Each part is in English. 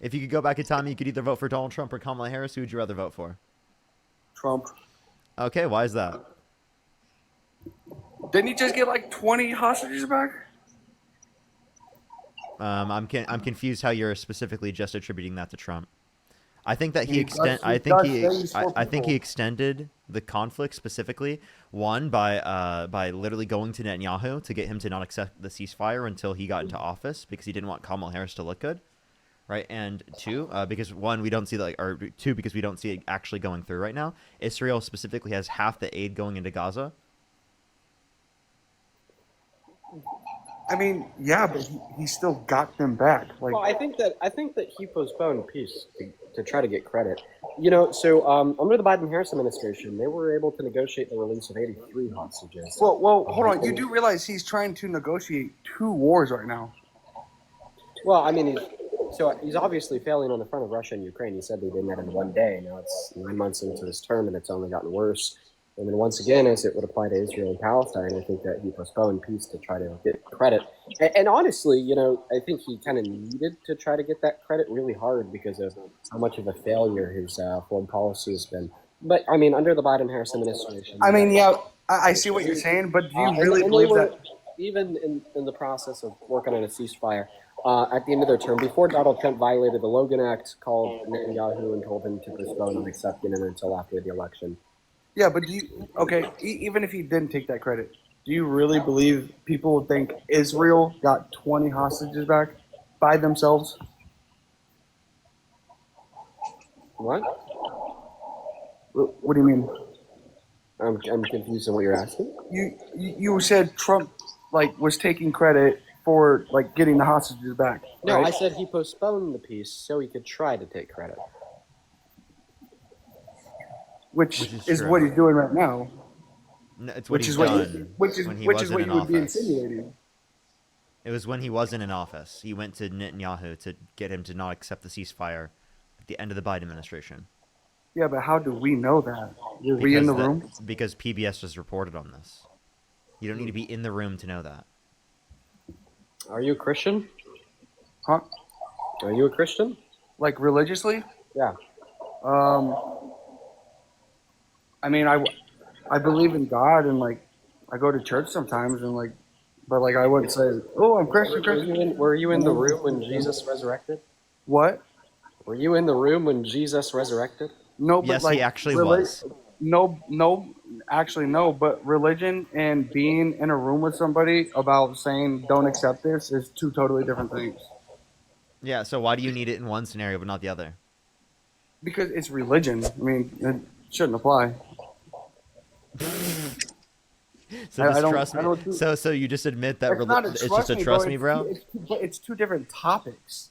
If you could go back in time, you could either vote for Donald Trump or Kamala Harris. Who would you rather vote for? Trump. Okay, why is that? Didn't he just get like 20 hostages back? I'm confused how you're specifically just attributing that to Trump. I think that He does things for I think he people. extended the conflict specifically by literally going to Netanyahu to get him to not accept the ceasefire until he got into office because he didn't want Kamala Harris to look good, right? And two, because one, we don't see or two, because we don't see it actually going through right now. Israel specifically has half the aid going into Gaza. I mean, yeah, but he still got them back. Like, Well, I think that he postponed peace to try to get credit. So under the Biden-Harris administration, they were able to negotiate the release of 83 hostages. well, hold on. You do realize he's trying to negotiate 2 wars right now. Well, I mean, he's obviously failing on the front of Russia and Ukraine. He said they did that in one day. Now it's 9 months into his term, and it's only gotten worse. And then once again, as it would apply to Israel and Palestine, I think that he postponed peace to try to get credit. And honestly, I think he kind of needed to try to get that credit really hard because of how much of a failure his foreign policy has been. But, I mean, under the Biden-Harris administration... I mean, yeah, I see what you're saying, but do you really believe that... Even in the process of working on a ceasefire, at the end of their term, before Donald Trump violated the Logan Act, called Netanyahu and told him to postpone on accepting it until after the election. Yeah, but even if he didn't take that credit, do you really believe people would think Israel got 20 hostages back by themselves? What? What do you mean? I'm confused on what you're asking. You said Trump was taking credit for getting the hostages back. No, right? I said he postponed the peace so he could try to take credit. Which is true. what he's doing right now. No, it's what he's done. Which is what you would be insinuating. It was when he wasn't in office. He went to Netanyahu to get him to not accept the ceasefire at the end of the Biden administration. Yeah, but how do we know that? Were we in the room? Because PBS just reported on this. You don't need to be in the room to know that. Are you a Christian? Huh? Are you a Christian? Like religiously? Yeah. I mean, I believe in God and I go to church sometimes and but I wouldn't say, oh, I'm Christian. Were you in the room when Jesus resurrected? What? Were you in the room when Jesus resurrected? No, but yes, he actually was. No, actually no. But religion and being in a room with somebody about saying don't accept this is 2 totally different things. Yeah. So why do you need it in one scenario but not the other? Because it's religion. I mean, it shouldn't apply. So trust me. So you just admit that it's just a trust me, bro. It's 2 different topics.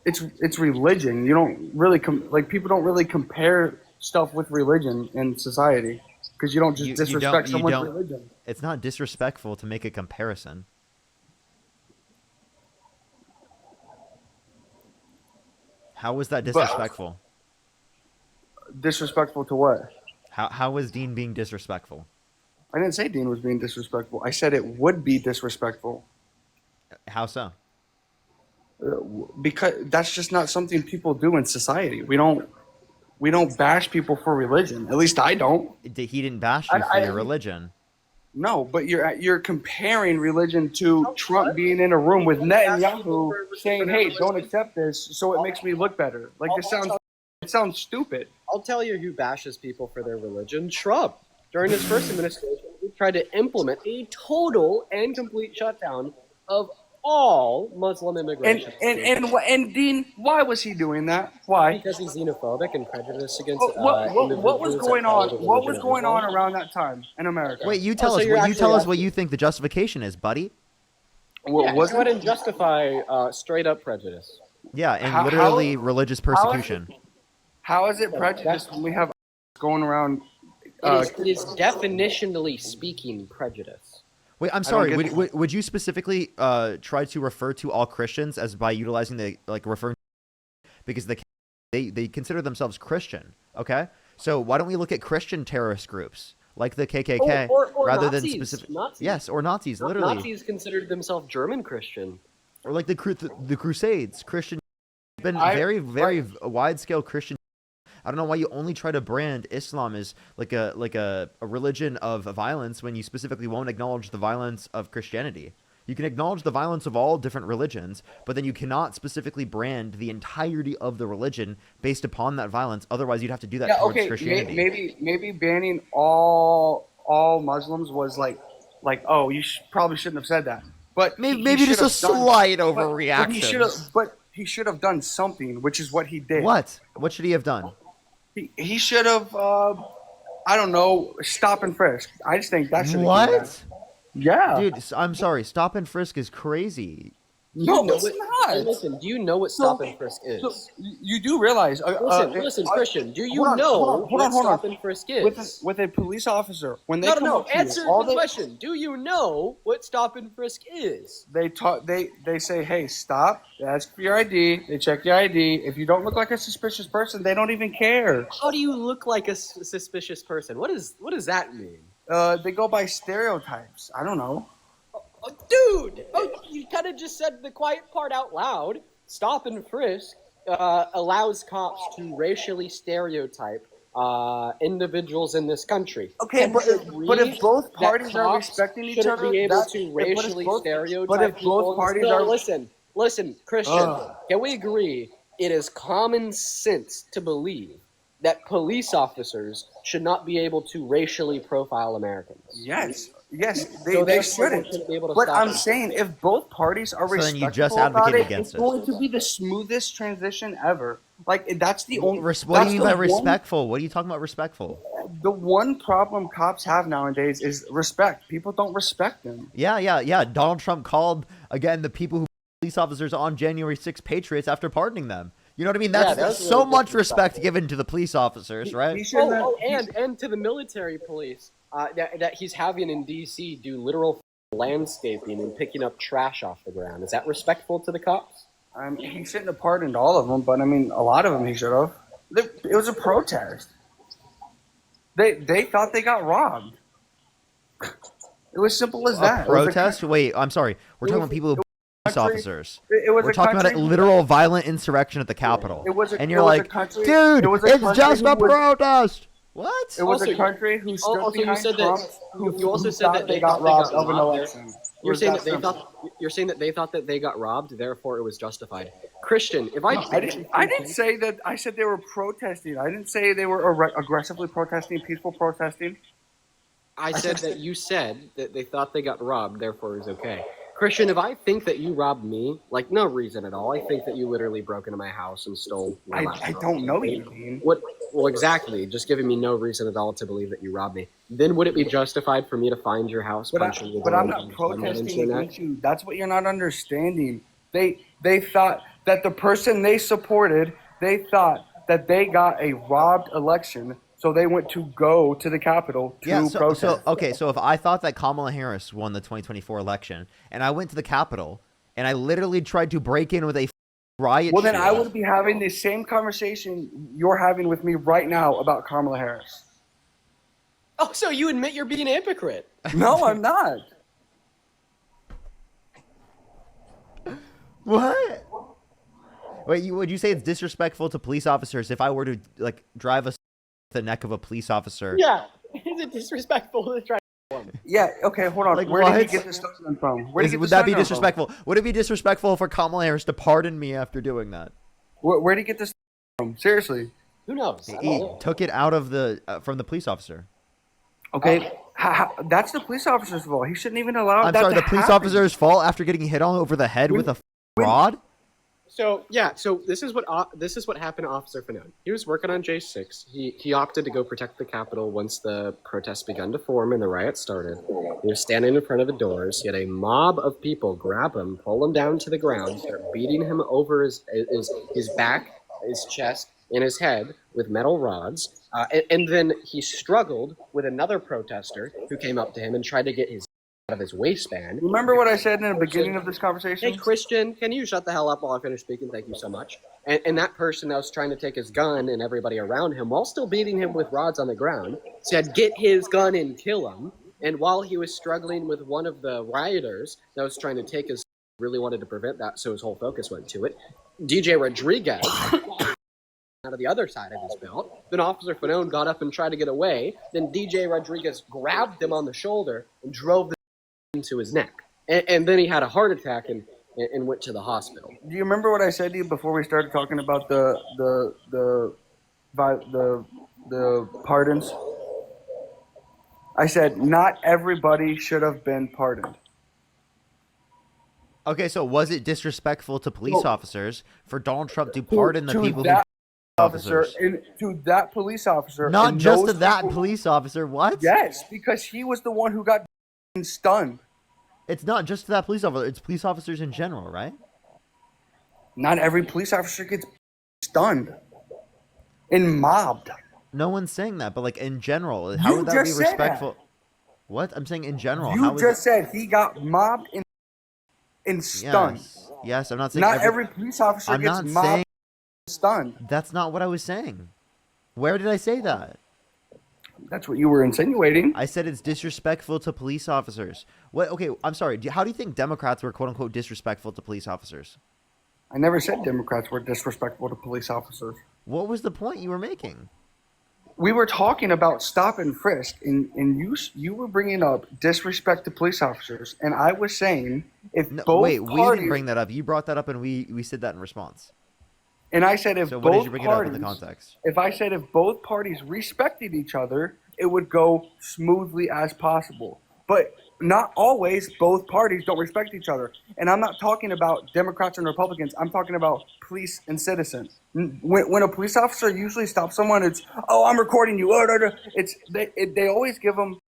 It's religion. You don't really people don't really compare stuff with religion in society because you don't just disrespect someone's religion. It's not disrespectful to make a comparison. How was that disrespectful? Disrespectful to what? How was Dean being disrespectful? I didn't say Dean was being disrespectful. I said it would be disrespectful. How so? Because that's just not something people do in society. We don't bash people for religion. At least I don't. He didn't bash you for your religion. No, but you're comparing religion to Trump being in a room with Netanyahu saying, "Hey, don't accept this," so it makes me look better. It sounds stupid. I'll tell you who bashes people for their religion. Trump. During his first administration, he tried to implement a total and complete shutdown of all Muslim immigration. And Dean, why was he doing that? Why? Because he's xenophobic and prejudiced against what was going on? What was going on around that time in America? Wait, you tell us what you think the justification is, buddy. Go ahead and justify straight up prejudice. Yeah, and literally religious persecution. How is it prejudice when we have going around? It is definitionally speaking prejudice. Wait, I'm sorry. Would you specifically try to refer to all Christians as by utilizing the referring because they consider themselves Christian? Okay, so why don't we look at Christian terrorist groups like the KKK or rather Nazis, than specific? Nazis. Yes, or Nazis. Literally, Nazis considered themselves German Christian. Or like the Crusades, Christian, been very wide scale Christian. I don't know why you only try to brand Islam as like a religion of violence when you specifically won't acknowledge the violence of Christianity. You can acknowledge the violence of all different religions, but then you cannot specifically brand the entirety of the religion based upon that violence. Otherwise, you'd have to do that towards Christianity. Maybe banning all Muslims was like oh, you probably shouldn't have said that. But maybe just a slight overreaction. But he should have done something, which is what he did. What? What should he have done? He should have. I don't know. Stop and frisk. I just think that should. What? Yeah, dude. I'm sorry. Stop and frisk is crazy. No, it's not. Hey, listen, do you know what stop and frisk is? So you do realize. Listen, Christian. Do you know what stop and frisk is? With a police officer, when they answer the question. Do you know what stop and frisk is? They say, hey, stop. They ask for your ID. They check your ID. If you don't look like a suspicious person, they don't even care. How do you look like a suspicious person? What does that mean? They go by stereotypes. I don't know. Dude! You kind of just said the quiet part out loud. Stop and frisk allows cops to racially stereotype individuals in this country. Okay, but if both parties are respecting each other, be able to racially stereotype but if both parties are listen, Christian, can we agree it is common sense to believe that police officers should not be able to racially profile Americans? Yes, they shouldn't. But I'm saying if both parties are respectful then you just advocated against it's going to be the smoothest transition ever. Like that's the only. What do you mean by respectful? What are you talking about respectful? The one problem cops have nowadays is respect. People don't respect them. Yeah. Donald Trump called again the people who police officers on January 6th patriots after pardoning them. You know what I mean? That's so really much respect given to the police officers, right? And to the military police that he's having in D.C. do literal landscaping and picking up trash off the ground. Is that respectful to the cops? He shouldn't have pardoned all of them, but I mean, a lot of them he should have. It was a protest. They thought they got robbed. It was simple as that. A protest? Wait, I'm sorry. We're talking about people who police officers. We're talking about a literal violent insurrection at the Capitol. And you're like, dude, it's just a protest. What? It was a country who stood behind Trump. You also said that they got robbed of an election. You're saying that they thought that they got robbed, therefore it was justified. Christian, I didn't say that. I said they were protesting. I didn't say they were aggressively protesting, peaceful protesting. I said that you said that they thought they got robbed, therefore it was okay. Christian, if I think that you robbed me, like no reason at all, I think that you literally broke into my house and stole my laptop. I don't know you, Dean. What? Well, exactly. Just giving me no reason at all to believe that you robbed me. Then would it be justified for me to find your house? But I'm not protesting against you. That's what you're not understanding. They thought that the person they supported, they thought that they got a robbed election. So they went to go to the Capitol to protest. So if I thought that Kamala Harris won the 2024 election, and I went to the Capitol, and I literally tried to break in with a riot then I would be having the same conversation you're having with me right now about Kamala Harris. Oh, so you admit you're being a hypocrite? No, I'm not. What? Wait, would you say it's disrespectful to police officers if I were to like drive the neck of a police officer? Yeah, is it disrespectful to try? Yeah, okay, hold on. Where did he get this stuff from? Would that be disrespectful? Would it be disrespectful for Kamala Harris to pardon me after doing that? Where did he get this from? Seriously. Who knows? He took it out of from the police officer. Okay, that's the police officer's fault. He shouldn't even allow that to happen. The police officer's fault after getting hit on over the head with a rod? So this is what happened to Officer Fanon. He was working on J6. He opted to go protect the Capitol once the protests began to form and the riots started. He was standing in front of the doors. He had a mob of people grab him, pull him down to the ground, start beating him over his back, his chest, and his head with metal rods. And then he struggled with another protester who came up to him and tried to get his out of his waistband. Remember what I said in the beginning of this conversation? Hey, Christian, can you shut the hell up while I finish speaking? Thank you so much. And that person that was trying to take his gun and everybody around him, while still beating him with rods on the ground, said, "Get his gun and kill him." And while he was struggling with one of the rioters that was trying to take his really wanted to prevent that, so his whole focus went to it. DJ Rodriguez out of the other side of his belt. Then Officer Fanone got up and tried to get away. Then DJ Rodriguez grabbed him on the shoulder and drove the into his neck. And then he had a heart attack and went to the hospital. Do you remember what I said to you before we started talking about the pardons? I said not everybody should have been pardoned. Okay, so was it disrespectful to police officers for Donald Trump to pardon the people who officers? To that police officer. Not just to that police officer. What? Yes, because he was the one who got stunned. It's not just to that police officer. It's police officers in general, right? Not every police officer gets stunned and mobbed. No one's saying that, but like in general, how would that be respectful? What? I'm saying in general. You just said he got mobbed and stunned. Yes, I'm not saying not every police officer gets mobbed and stunned. That's not what I was saying. Where did I say that? That's what you were insinuating. I said it's disrespectful to police officers. What? Okay, I'm sorry. How do you think Democrats were quote unquote disrespectful to police officers? I never said Democrats were disrespectful to police officers. What was the point you were making? We were talking about stop and frisk, and you were bringing up disrespect to police officers, and I was saying if both parties... we didn't bring that up. You brought that up, and we said that in response. And I said if so both what did you bring parties, it up in the context? If I said if both parties respected each other, it would go smoothly as possible. But not always. Both parties don't respect each other. And I'm not talking about Democrats and Republicans. I'm talking about police and citizens. When a police officer usually stops someone, it's, oh, I'm recording you. It's they always give them.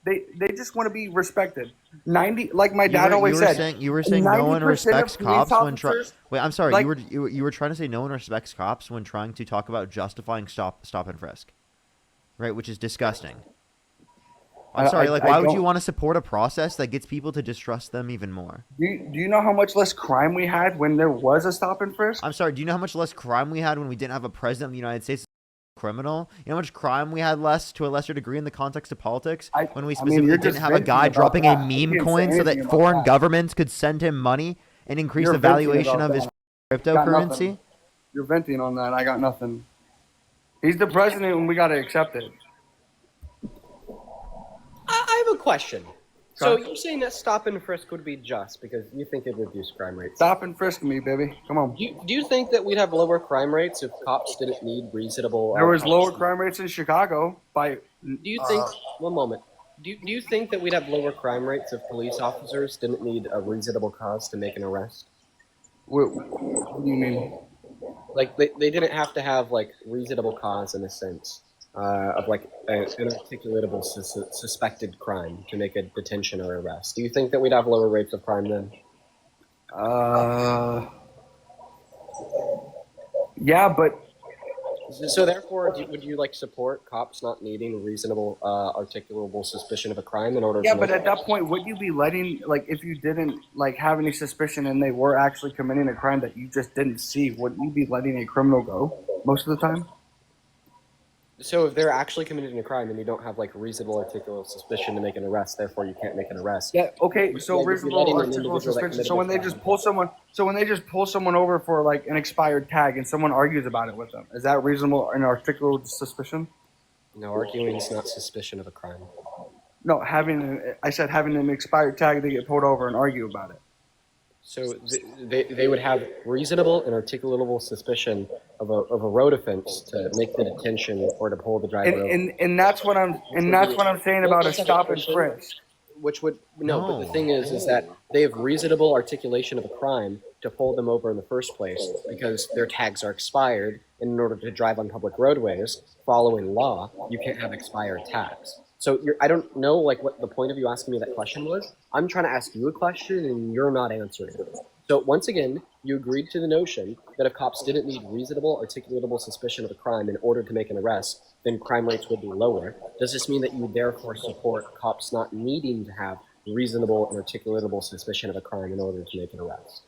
They just want to be respected. 90, like my dad always said. You were saying no one respects cops when trying. Wait, I'm sorry. Like, you were trying to say no one respects cops when trying to talk about justifying stop and frisk, right? Which is disgusting. I'm sorry. Why would you want to support a process that gets people to distrust them even more? Do you know how much less crime we had when there was a stop and frisk? I'm sorry. Do you know how much less crime we had when we didn't have a president of the United States? Criminal. You know how much crime we had to a lesser degree in the context of politics when we specifically didn't have a guy dropping a meme coin so that foreign governments could send him money and increase the valuation of his cryptocurrency? You're venting on that. I got nothing. He's the president and we got to accept it. I have a question. So you're saying that stop and frisk would be just because you think it would reduce crime rates? Stop and frisk me, baby. Come on. Do you think that we'd have lower crime rates if cops didn't need reasonable... There was lower crime rates in Chicago by... Do you think... One moment. Do you think that we'd have lower crime rates if police officers didn't need a reasonable cause to make an arrest? What do you mean? Like, they didn't have to have, like, reasonable cause in a sense. Of like an articulatable suspected crime to make a detention or arrest. Do you think that we'd have lower rates of crime then? Yeah, but... So therefore, would you like support cops not needing reasonable articulable suspicion of a crime in order to... Yeah, but at that point, would you be letting, like, if you didn't, like, have any suspicion and they were actually committing a crime that you just didn't see, wouldn't you be letting a criminal go most of the time? So if they're actually committing a crime and you don't have like reasonable articulable suspicion to make an arrest, therefore you can't make an arrest. Yeah. Okay. So reasonable articulable suspicion. So when they just pull someone over for like an expired tag and someone argues about it with them, is that reasonable and articulable suspicion? No, arguing is not suspicion of a crime. No, I said having an expired tag, they get pulled over and argue about it. So they would have reasonable and articulable suspicion of a road offense to make the detention or to pull the driver over. And that's what I'm saying about a stop and frisk. Which would but the thing is that they have reasonable articulation of a crime to pull them over in the first place because their tags are expired, and in order to drive on public roadways following law, you can't have expired tags. So I don't know like what the point of you asking me that question was. I'm trying to ask you a question and you're not answering it. So once again, you agreed to the notion that if cops didn't need reasonable, articulatable suspicion of a crime in order to make an arrest, then crime rates would be lower. Does this mean that you therefore support cops not needing to have reasonable and articulatable suspicion of a crime in order to make an arrest?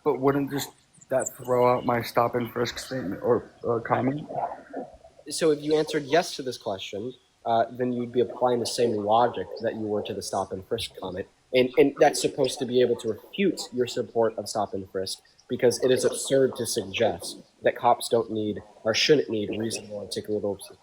But wouldn't just that throw out my stop and frisk statement or comment? So if you answered yes to this question, then you'd be applying the same logic that you were to the stop and frisk comment, And that's supposed to be able to refute your support of stop and frisk, because it is absurd to suggest that cops don't need or shouldn't need reasonable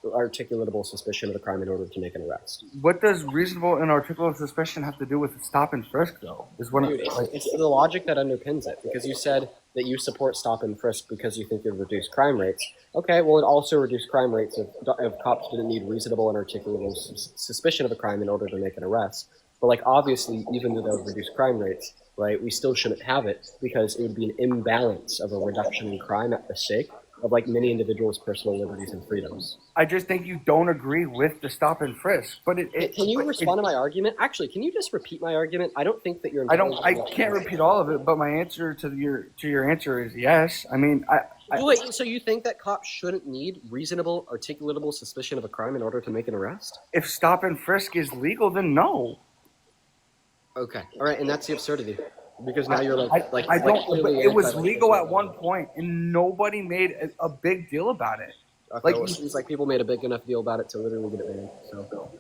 articulatable suspicion of a crime in order to make an arrest. What does reasonable and articulable suspicion have to do with stop and frisk, though? Dude, it's the logic that underpins it, because you said that you support stop and frisk because you think it would reduce crime rates. Okay, well, it also reduced crime rates if cops didn't need reasonable and articulable suspicion of a crime in order to make an arrest. But, like, obviously, even though that would reduce crime rates, right, we still shouldn't have it, because it would be an imbalance of a reduction in crime at the sake of, like, many individuals' personal liberties and freedoms. I just think you don't agree with the stop and frisk. But can you respond to my argument? Actually, can you just repeat my argument? I don't think that you're. I can't repeat all of it, but my answer to your answer is yes. I mean, Wait, so you think that cops shouldn't need reasonable, articulatable suspicion of a crime in order to make an arrest? If stop and frisk is legal, then no. Okay, all right, and that's the absurdity, because now you're like I don't. But it was legal at one point, and nobody made a big deal about it. Okay, like, well, it seems like people made a big enough deal about it to literally get it banned. So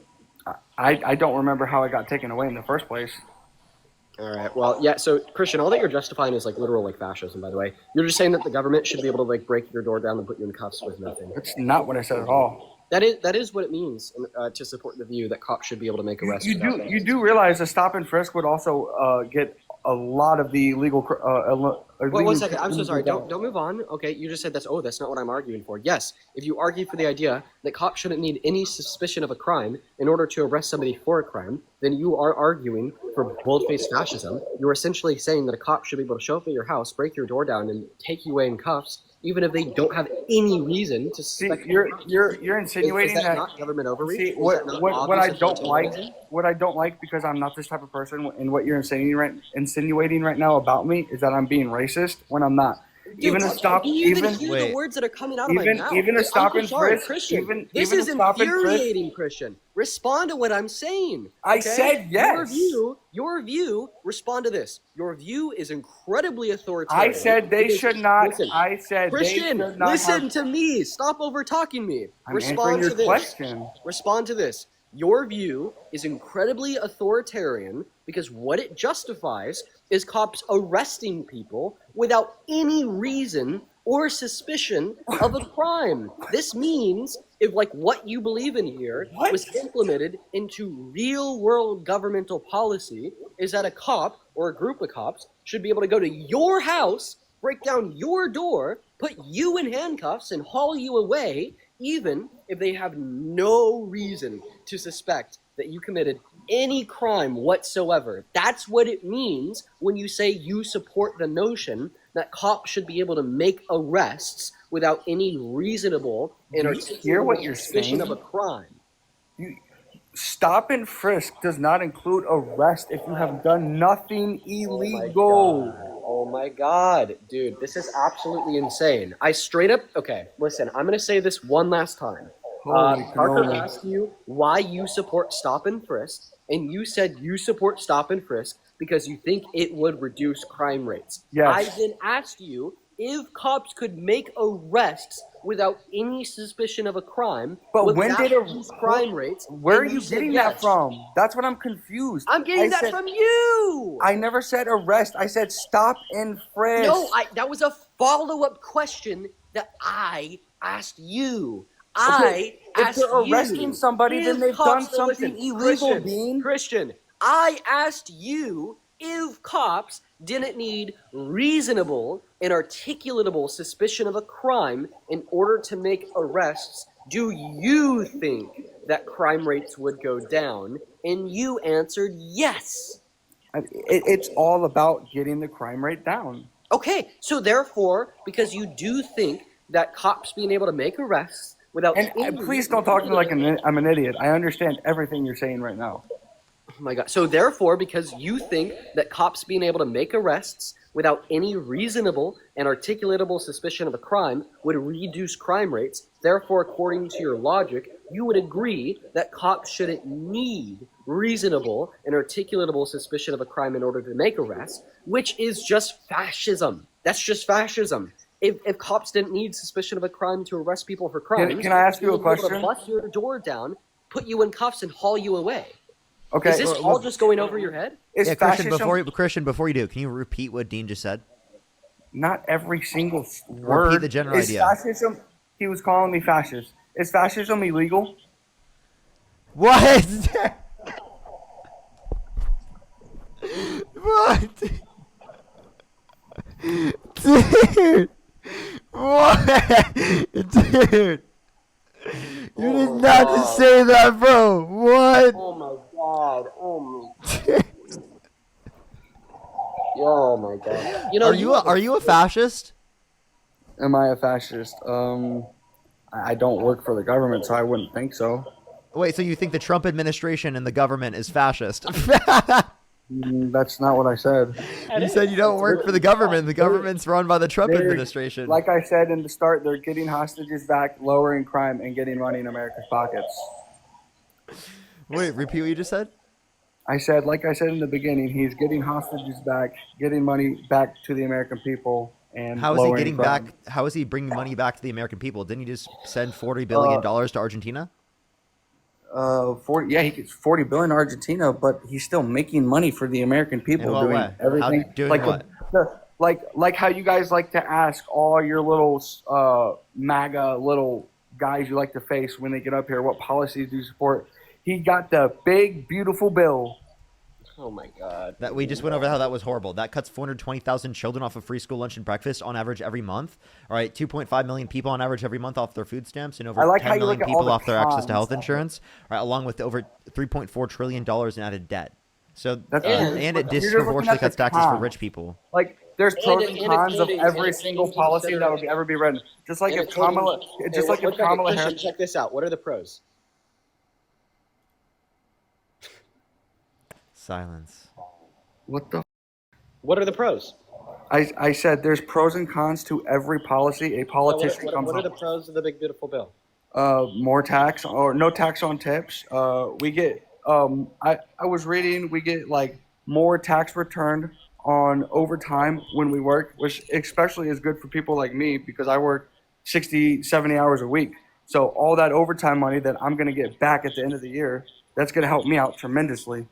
I don't remember how it got taken away in the first place. All right. Well, yeah. So Christian, all that you're justifying is like literal like fascism. By the way, you're just saying that the government should be able to like break your door down and put you in cuffs with nothing. That's not what I said at all. That is what it means to support the view that cops should be able to make arrests. You do realize a stop and frisk would also get a lot of the legal. Wait, 1 second. I'm so sorry. Don't move on. Okay, you just said that's not what I'm arguing for. Yes, if you argue for the idea that cops shouldn't need any suspicion of a crime in order to arrest somebody for a crime, then you are arguing for bold-faced fascism. You're essentially saying that a cop should be able to show up at your house, break your door down, and take you away in cuffs, even if they don't have any reason to suspect. See, you're insinuating is that not government overreach? See, what I don't like, because I'm not this type of person, and what you're insinuating right now about me is that I'm being racist when I'm not. Dude, even a stop, do you even hear the words that are coming out of my mouth? Even a stop and frisk, Christian. This is infuriating, Christian. Respond to what I'm saying. I said yes. Your view. Respond to this. Your view is incredibly authoritarian. I said they should not. Listen, I said Christian, they should not listen to me. Stop over talking me. Respond to this. Question. Respond to this. Your view is incredibly authoritarian because what it justifies is cops arresting people without any reason or suspicion of a crime. This means if like what you believe in here was implemented into real world governmental policy, is that a cop or a group of cops should be able to go to your house, break down your door, put you in handcuffs and haul you away, even if they have no reason to suspect that you committed any crime whatsoever. That's what it means when you say you support the notion that cops should be able to make arrests without any reasonable and articulable suspicion of a crime. Stop and frisk does not include arrest if you have done nothing illegal. Oh my God, dude, this is absolutely insane. I straight up, okay, listen, I'm going to say this one last time. Parker asked you why you support stop and frisk, and you said you support stop and frisk because you think it would reduce crime rates. Yes. I then asked you if cops could make arrests without any suspicion of a crime. But when did crime rates? Where are you getting that from? That's what I'm confused. I'm getting that from you. I never said arrest. I said stop and frisk. No, that was a follow-up question that I asked you. If they're arresting somebody, then they've done something illegal, Dean. Christian, I asked you if cops didn't need reasonable and articulatable suspicion of a crime in order to make arrests. Do you think that crime rates would go down? And you answered yes. It's all about getting the crime rate down. Okay, so therefore, because you do think that cops being able to make arrests without and please don't talk to me like I'm an idiot. I understand everything you're saying right now. Oh my God. So therefore, because you think that cops being able to make arrests without any reasonable and articulatable suspicion of a crime would reduce crime rates, therefore, according to your logic, you would agree that cops shouldn't need reasonable and articulatable suspicion of a crime in order to make arrests, which is just fascism. That's just fascism. If cops didn't need suspicion of a crime to arrest people for crimes, can I ask you a question? Bust your door down, put you in cuffs, and haul you away. Okay. Is this all just going over your head? Is Christian, fascism before you do, can you repeat what Dean just said? not every single word? Repeat the general Is idea. fascism? He was calling me fascist. Is fascism illegal? What? What? Dude. What? Dude. You did not just say that, bro. What? Oh my god. Oh my. Oh my god. You know, Are you a fascist? Am I a fascist? I don't work for the government, so I wouldn't think so. Wait, so you think the Trump administration and the government is fascist? That's not what I said. You said you don't work for the government. The government's run by the Trump administration. Like I said in the start, they're getting hostages back, lowering crime, and getting money in America's pockets. Wait, repeat what you just said? I said, like I said in the beginning, he's getting hostages back, getting money back to the American people, and How is he lowering getting crime. back? How is he bringing money back to the American people? Didn't he just send $40 billion to Argentina? 40, yeah, he gets 40 billion to Argentina, but he's still making money for the American people. In what doing way? everything. Doing like what? Like how you guys like to ask all your little MAGA little guys you like to face when they get up here, what policies do you support? He got the big, beautiful bill. Oh my god. That we just went over how that was horrible. That cuts 420,000 children off of free school lunch and breakfast on average every month. All right, 2.5 million people on average every month off their food stamps, and over I like how 10 you million look at all people the off their access to health cons. insurance. All right, along with over $3.4 trillion in added debt. So That's and it you're just looking disproportionately at the cuts taxes for cons. rich people. Like there's pros and And cons of including- every and single including policy that would consider- ever be written. Just like And if including- Kamala, just like if Kamala Christian, Harris. check this out. What are the pros? Silence. What the? What are the pros? I said there's pros and cons to every policy a politician comes What are up the with. pros of the big beautiful bill? More tax or no tax on tips. We get I was reading we get like more tax returned on overtime when we work, which especially is good for people like me because I work 60, 70 hours a week. So all that overtime money that I'm going to get back at the end of the year, that's going to help me out tremendously.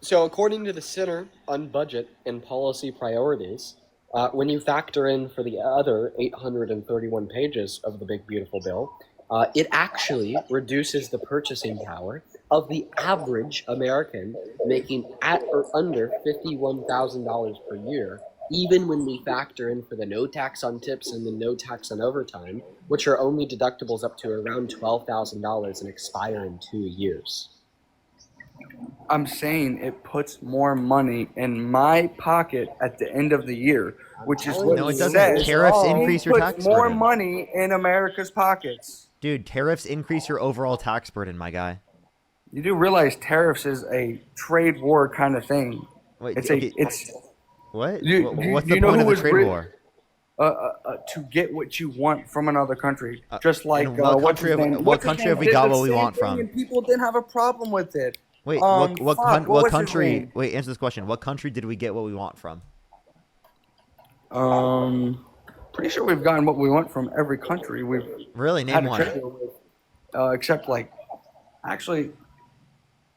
So, according to the Center on Budget and Policy Priorities, when you factor in for the other 831 pages of the Big Beautiful Bill, it actually reduces the purchasing power of the average American making at or under $51,000 per year, even when we factor in for the no tax on tips and the no tax on overtime, which are only deductibles up to around $12,000 and expire in 2 years. I'm saying it puts more money in my pocket at the end of the year, which is what No, it it doesn't. says. Tariffs It increase your puts tax more burden. money in America's pockets. Dude, tariffs increase your overall tax burden, my guy. You do realize tariffs is a trade war kind of thing. Wait, It's okay, it's what? you- What's you the know point who of the was trade ri- war? to get what you want from another country, just like and what what's country his have- name? what What's his country name have we did got the what we same want thing from? And people didn't have a problem with it. Wait, what what was his country? name? Wait, answer this question. What country did we get what we want from? Pretty sure we've gotten what we want from every country we've Really, had name a one. trade war with, except like actually.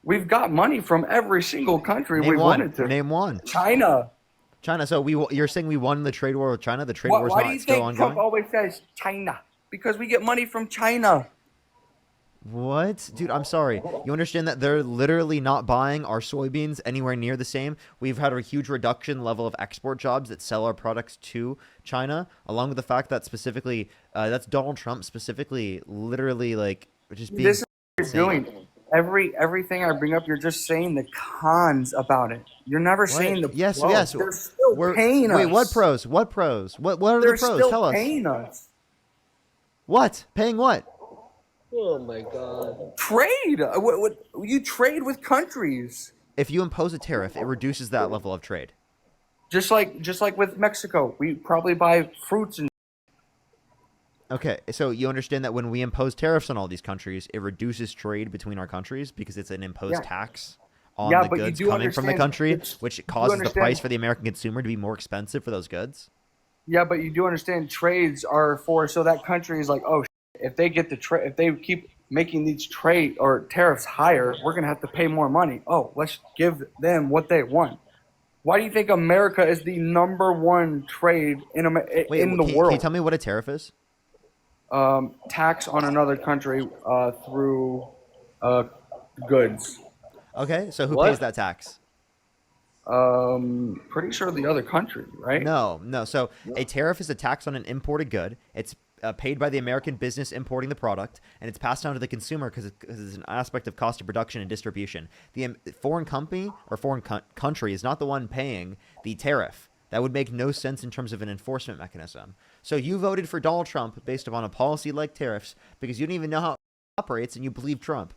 We've got money from every single country Name we one. wanted to. Name one. China. China. So you're saying we won the trade war with China? The trade war is Why do not you still think Trump ongoing? always says China? Because we get money from China. What? Dude, I'm sorry. You understand that they're literally not buying our soybeans anywhere near the same? We've had a huge reduction level of export jobs that sell our products to China, along with the fact that specifically, that's Donald Trump specifically, literally like just being. This is what you're doing. Everything I bring up, you're just saying the cons about it. You're never saying the Yes, pros. yes. They're still paying us. Wait, what pros? What pros? What are They're the pros? still Tell us. paying us. What? Paying what? Oh my god. Trade. What, you trade with countries. If you impose a tariff, it reduces that level of trade. Just like with Mexico, we probably buy fruits and. Okay, so you understand that when we impose tariffs on all these countries, it reduces trade between our countries because it's an imposed tax on the but you goods do coming from the understand country, it's- which you causes the understand- price for the American consumer to be more expensive for those goods. Yeah, but you do understand trades are for so that country is like, oh, if they get if they keep making these trade or tariffs higher, we're going to have to pay more money. Oh, let's give them what they want. Why do you think America is the number one trade in Wait, in the can world? you tell me what a tariff is? Tax on another country through goods. Okay, so who What? pays that tax? Pretty sure the other country, right? No. So a tariff is a tax on an imported good. It's paid by the American business importing the product, and it's passed on to the consumer because it's an aspect of cost of production and distribution. The foreign company or foreign country is not the one paying the tariff. That would make no sense in terms of an enforcement mechanism. So you voted for Donald Trump based upon a policy like tariffs because you don't even know how it operates and you believe Trump.